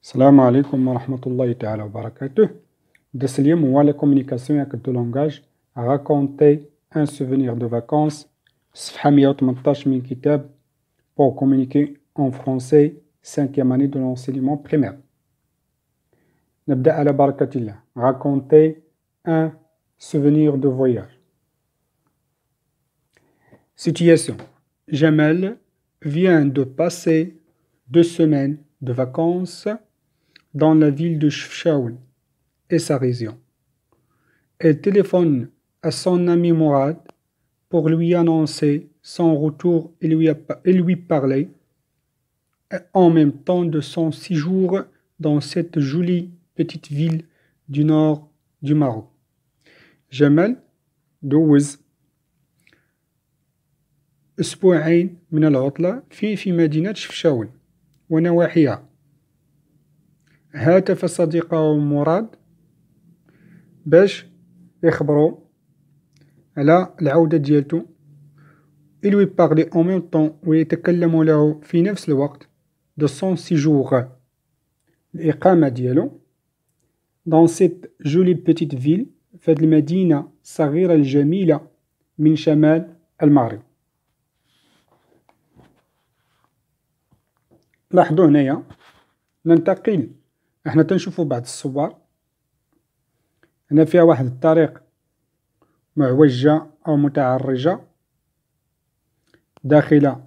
Salam alaikum wa rahmatullahi ta'ala wa barakatuh. Deslium ou la communication avec le langage à raconter un souvenir de vacances. صفحة 118 من كتاب pour communiquer en français 5e année de l'enseignement primaire. نبدأ على بركة الله. Raconter un souvenir de voyage. Situation. Jamal vient de passer 2 semaines de vacances dans la ville de Chefchaouen et sa région. Elle téléphone à son ami Mourad pour lui annoncer son retour et lui parler en même temps de son séjour dans cette jolie petite ville du nord du Maroc. Jamal دوز أسبوعين من العطلة في مدينة شفشاون ونواحيها. هاتف صديقه مراد باش يخبرو على العودة ديالتو. Il lui parlait en même temps ويتكلم له في نفس الوقت de son séjour الإقامة ديالو dans cette jolie petite ville في هاد المدينة الصغيرة الجميلة من شمال المغرب. لاحظوا هنايا ننتقل احنا تنشوفوا بعض الصور هنا فيها واحد الطريق معوجة أو متعرجة داخلة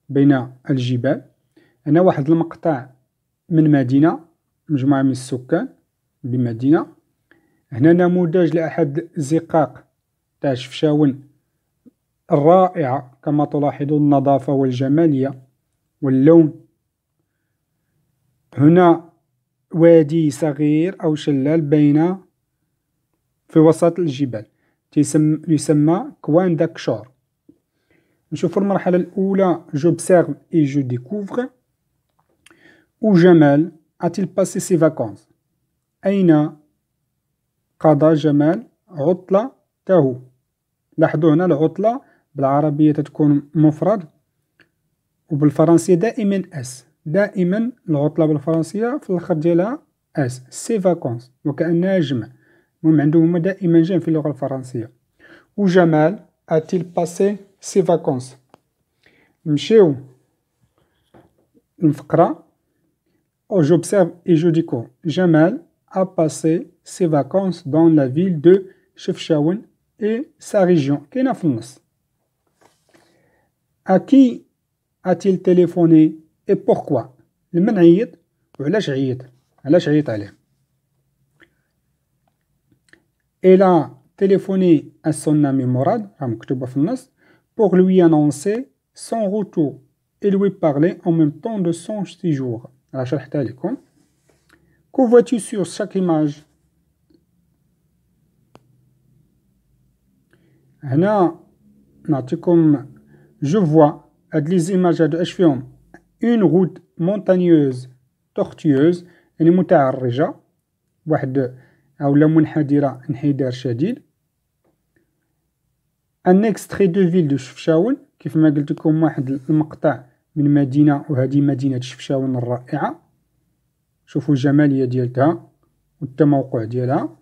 بين الجبال. هنا واحد المقطع من مدينة مجموعة من السكان بمدينة. هنا نموذج لأحد الزقاق تاع شفشاون الرائعة كما تلاحظون النظافة والجمالية واللون. هنا وادي صغير أو شلال بين في وسط الجبال يسمى كوان داكشور. نشوف المرحلة الأولى j'observe et je découvre. Où Jamal a-t-il passé ses vacances؟ أين قضى جمال عطلته؟ لاحظوا هنا العطلة بالعربية تكون مفرد وبالفرنسية دائما اس. دائما العطلة بالفرنسية في الآخر ديالها اس سي فاكونس وكأنها جمع. المهم عندهم دائما جمع في اللغة الفرنسية. وجمال a-t-il passé ses vacances؟ نمشيو الفقرة j'observe et je découvre. Jamal a passé ses vacances dans la ville de Chefchaouen et sa région. كاينة في النص. À qui a-t-il téléphoné et pourquoi؟ لمن عيط وعلاش عيط؟ علاش عيط عليه؟ Elle a téléphoné à son ami Mourad راه مكتوبة في النص pour lui annoncer son retour et lui parler en même temps de son séjour. راه شرحتها لكم. Que vois-tu sur chaque image؟ هنا نعطيكم je vois هاد لي زيماج هادو اش فيهم؟ une route montagneuse tortueuse يعني متعرجة واحد أولا منحدرة انحدار شديد. un extrait de ville de شفشاون كيف ما قلت لكم واحد المقطع من مدينة وهذه مدينة شفشاون الرائعة. شوفوا الجمالية ديالتها والتموقع ديالها.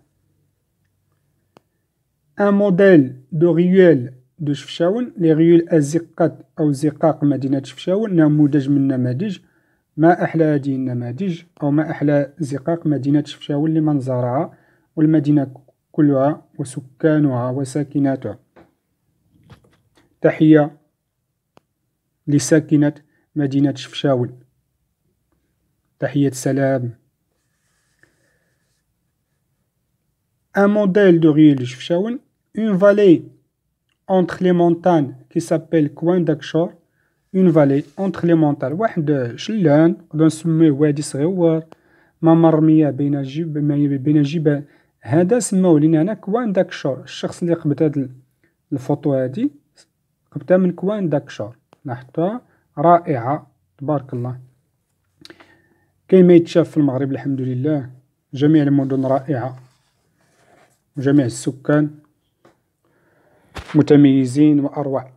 un modèle de ruelle de شفشاون لي ريول الزقات أو زقاق مدينة شفشاون نموذج من نماذج. ما أحلى هذه النماذج أو ما أحلى زقاق مدينة شفشاون لمنظرها والمدينة كلها وسكانها وساكناتها. تحية لساكنة مدينة شفشاون. تحية سلام. un modèle de ruelle de شفشاون une vallée entre les montagnes qui s'appelle Coin d'Akchor. une vallée entre les montagnes واحد شلان نقدروا نسميه وادي صغيور ممر مياه بين الجبال. هذا سموه لنا هنا كوان داكشور. الشخص اللي قبت هاد الفوطو هادي قبتها من كوان داكشور. لاحظتوها رائعة تبارك الله. كاين ما يتشاف في المغرب الحمد لله. جميع المدن رائعة وجميع السكان متميزين وأروع.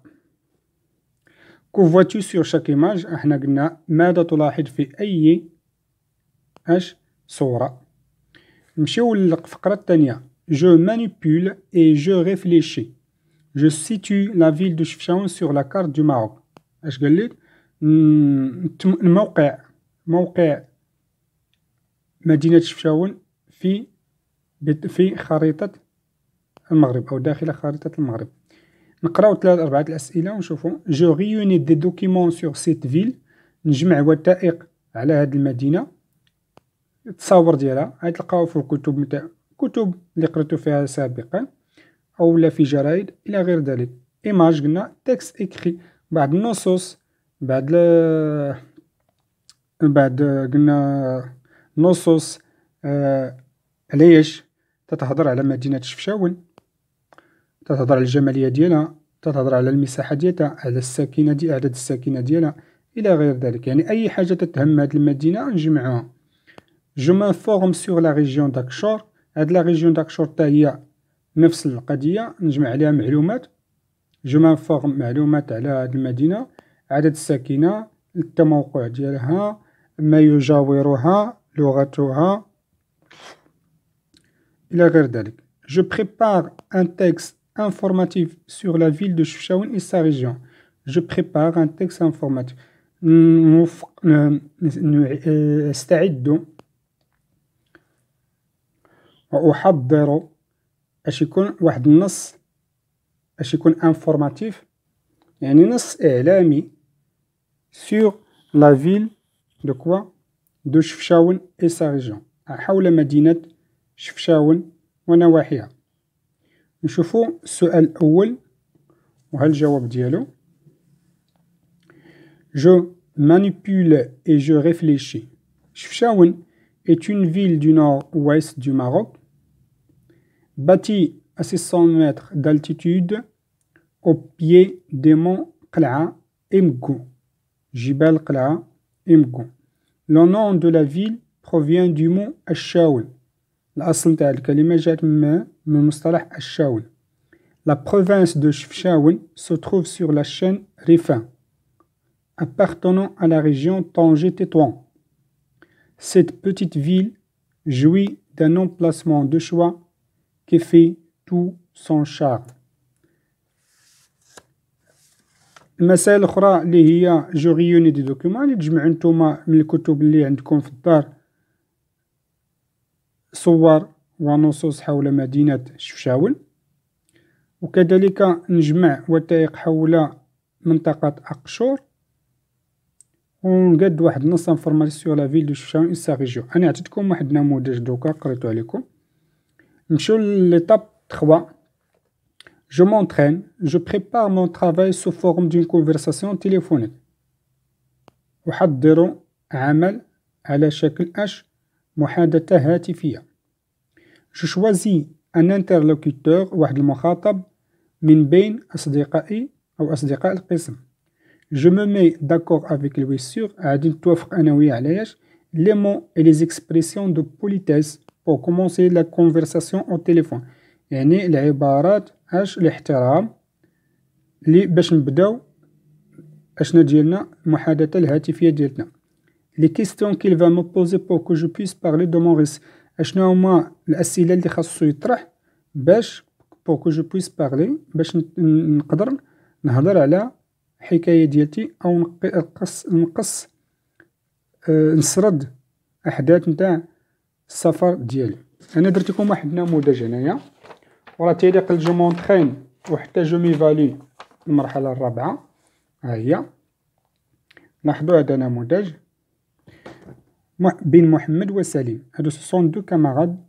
Que vois-tu sur chaque image؟ احنا قلنا ماذا تلاحظ في أي اش صورة. نمشيو للفقرة الثانية. Je manipule et je réfléchis. Je situe la ville de Chefchaouen sur la carte du Maroc. اش قال لك؟ موقع مدينة شفشاون في خريطة المغرب أو داخل خريطة المغرب. نقراو 4 الأسئلة ونشوفو. Je réunis des documents sur cette ville. نجمع وثائق على هذه المدينة. التصاور ديالها غتلقاو في كتب اللي قريتو فيها سابقا أو لا في جرايد إلى غير ذلك. إيماج قلنا تكست إكري بعد النصوص بعد قلنا نصوص علاش تتهضر على مدينة شفشاون، تتهضر على الجمالية ديالها، تتهضر على المساحة ديالها، على الساكنة دي عدد الساكنة ديالها إلى غير ذلك. يعني أي حاجة تتهم هذه المدينة نجمعوها. جو مانفورم سور لا ريجيون داكشور. هاد لا ريجيون داكشور حتى هي نفس القضية، نجمع عليها معلومات. جو مانفورم معلومات على هاد المدينة، عدد الساكنة، التموقع ديالها، ما يجاورها، لغتها إلى غير ذلك. Je prépare un texte informatif sur la ville de Chefchaouen et sa région. Je prépare un texte informatif. استعد وأحضر اش يكون واحد النص، اش يكون انفورماتيف يعني نص إعلامي sur la ville de quoi de Chefchaouen et sa région، حول مدينة شفشاون ونواحيها. نشوفو السؤال الأول وها الجواب ديالو. Je manipule et je réfléchis. Chefchaouen est une ville du nord-ouest du Maroc, bâtie à 600 mètres d'altitude au pied des monts Qal'a et Mgou. Jibal Qal'a et Mgou. Le nom de la ville provient du mot Achaoun. الأصل تاع الكلمة جات من مصطلح الشاون. La province de Chefchaouen se trouve sur la chaîne Rifin, appartenant à la région Tanger-Tétouan. Cette petite ville jouit d'un emplacement de choix qui fait tout son charme. المسائل الأخرى اللي هي جو ريوني دي دوكيومون اللي تجمعوا نتوما من الكتب اللي عندكم في الدار صور ونصوص حول مدينة شفشاون، وكذلك نجمع وثائق حول منطقة أقشور، ونقاد واحد النص انفورماتيف سور لا فيل دو شفشاون إي سا ريجيون. أنا عطيتكم واحد نموذج دوكا قريتو عليكم. نمشيو ليطاب 3. Je m'entraîne, je prépare mon travail sous forme d'une conversation téléphonique. أحضر عمل على شكل محادثة هاتفية. Je choisis un interlocuteur واحد المخاطب من بين أصدقائي أو أصدقاء القسم. Je me mets d'accord avec lui sur غادي نتوافق أنا وياه علاش les mots et les expressions de politesse pour commencer la conversation au téléphone. يعني العبارات الاحترام اللي باش نبداو اشنا ديالنا المحادثة الهاتفية ديالنا. Les questions qu'il va me poser pour que je puisse parler de mon récit. اشنا هما الأسئلة اللي خاصو يطرح باش pour que je puisse parler باش نقدر نهضر على حكاية ديالتي أو نقص نسرد أحداث نتاع السفر ديالي. أنا درت لكم واحد النموذج هنايا وراه تيليق جو مونطرين وحتى جو ميفالي المرحلة الرابعة. ها هي لاحظوا هذا نموذج بين محمد وسليم. هادو سون دو كاماراد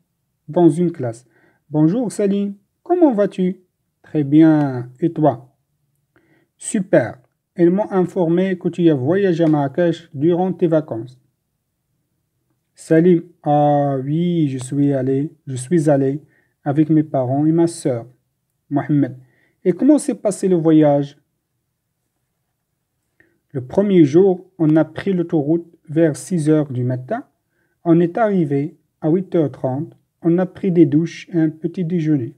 dans une classe. Bonjour Salim, comment vas-tu? Très bien, et toi? Super, ils m'ont informé que tu as voyagé à Marrakech durant tes vacances. Salim, ah oui, je suis allé avec mes parents et ma sœur. Mohamed, et comment s'est passé le voyage? Le premier jour, on a pris l'autoroute vers 6 heures du matin. On est arrivé à 8h30. On a pris des douches et un petit déjeuner.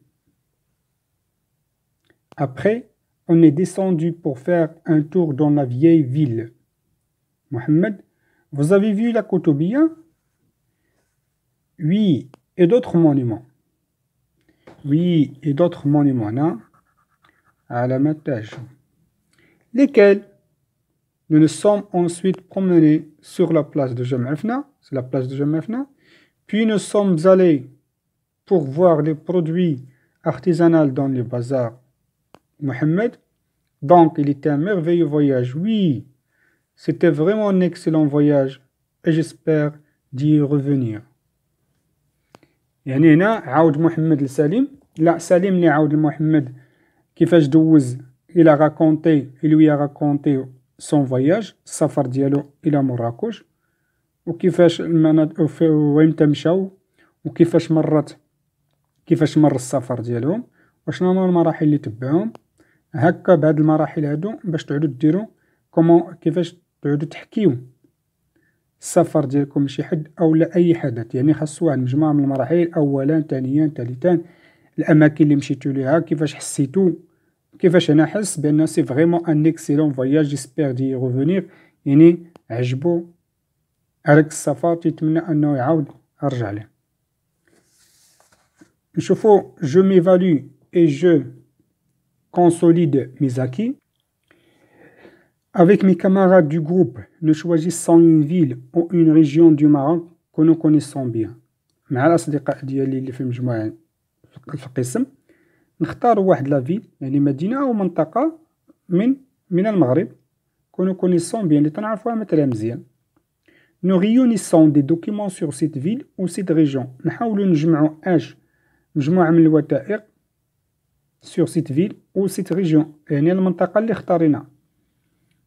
Après, on est descendu pour faire un tour dans la vieille ville. Mohamed, vous avez vu la Koutoubia? Oui, et d'autres monuments. Oui, et d'autres monuments. هنا علامات تاعهم. Lesquels nous nous sommes ensuite promenés sur la place de Jam Fna, c'est la place de Jam Fna, puis nous sommes allés pour voir les produits artisanaux dans le bazar Mohamed. Donc, il était un merveilleux voyage. Oui, c'était vraiment un excellent voyage et j'espère d'y revenir. يعني هنا عاود محمد لسليم. لا سليم اللي عاود لمحمد كيفاش دوز إلى راكونتي إلويا راكونتي سون فواياج السفر ديالو إلى مراكش وكيفاش المناطق وين مشاو وكيفاش كيفاش مر السفر ديالهم وشنو هما المراحل اللي تبعهم. هكا بهاد المراحل هادو باش تعودو ديرو كيفاش تعودو تحكيو السفر ديالكم لشي حد أو لا أي حدث. يعني خاصو واحد مجموعة من المراحل، أولا ثانيا ثالثا، الأماكن اللي مشيتو ليها كيفاش حسيتو، كيفاش أنا حس بأن سي فريمون أن إكسيلون فواياج جيسبيغ دي ريفونيغ. يعني عجبو هداك السفر تيتمنى أنه يعاود يرجع ليه. نشوفو جو ميفالو et je consolide mes acquis. Avec mes camarades du groupe, nous choisissons une ville ou une région du Maroc que nous connaissons bien. مع الأصدقاء ديالي اللي في المجموعة في القسم نختاروا واحد لا فيل، يعني مدينة أو منطقة من المغرب que nous connaissons bien اللي تنعرفوها مثلا مزيان. Nous réunissons des documents sur cette ville ou cette région. نحاولوا نجمعوا مجموعة من الوثائق sur cette ville ou cette région، يعني المنطقة اللي اختارينها.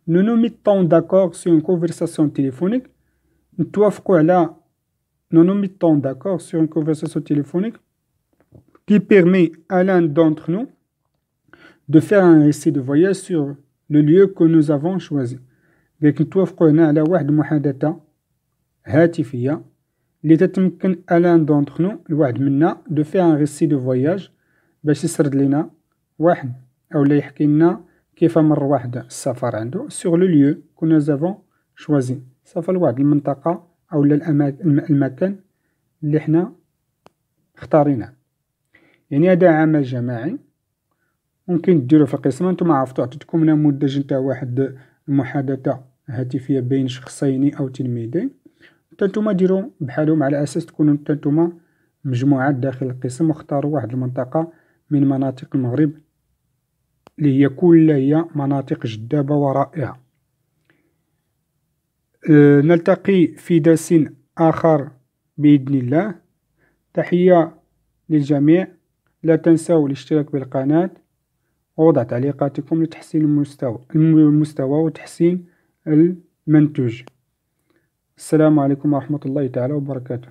Nous nous mettons d'accord sur une conversation téléphonique. Nous nous mettons d'accord sur une conversation téléphonique qui permet à l'un d'entre nous de faire un récit de voyage sur le lieu que nous avons choisi. لكن نتوافقوا هنا على واحد المحادثة هاتفية اللي تتمكن à l'un d'entre nous الواحد منا de faire un récit de voyage باش يسرد لنا واحد أو لا يحكي لنا كيف مر واحد السفر عنده sur le lieu que nous avons choisi. سافر لواحد المنطقة أو المكان اللي حنا اختاريناه. يعني هذا عمل جماعي ممكن ديرو في القسم. نتوما عرفتو عطيتكم نموذج نتاع واحد المحادثة هاتفية بين شخصين أو تلميذين، نتوما ديرو بحالهم على أساس تكونوا نتوما مجموعات داخل القسم واختاروا واحد المنطقة من مناطق المغرب اللي هي كلها هي مناطق جذابة ورائعة. نلتقي في درس آخر بإذن الله. تحية للجميع، لا تنسوا الاشتراك بالقناة ووضع تعليقاتكم لتحسين المستوى وتحسين المنتوج. السلام عليكم ورحمة الله تعالى وبركاته.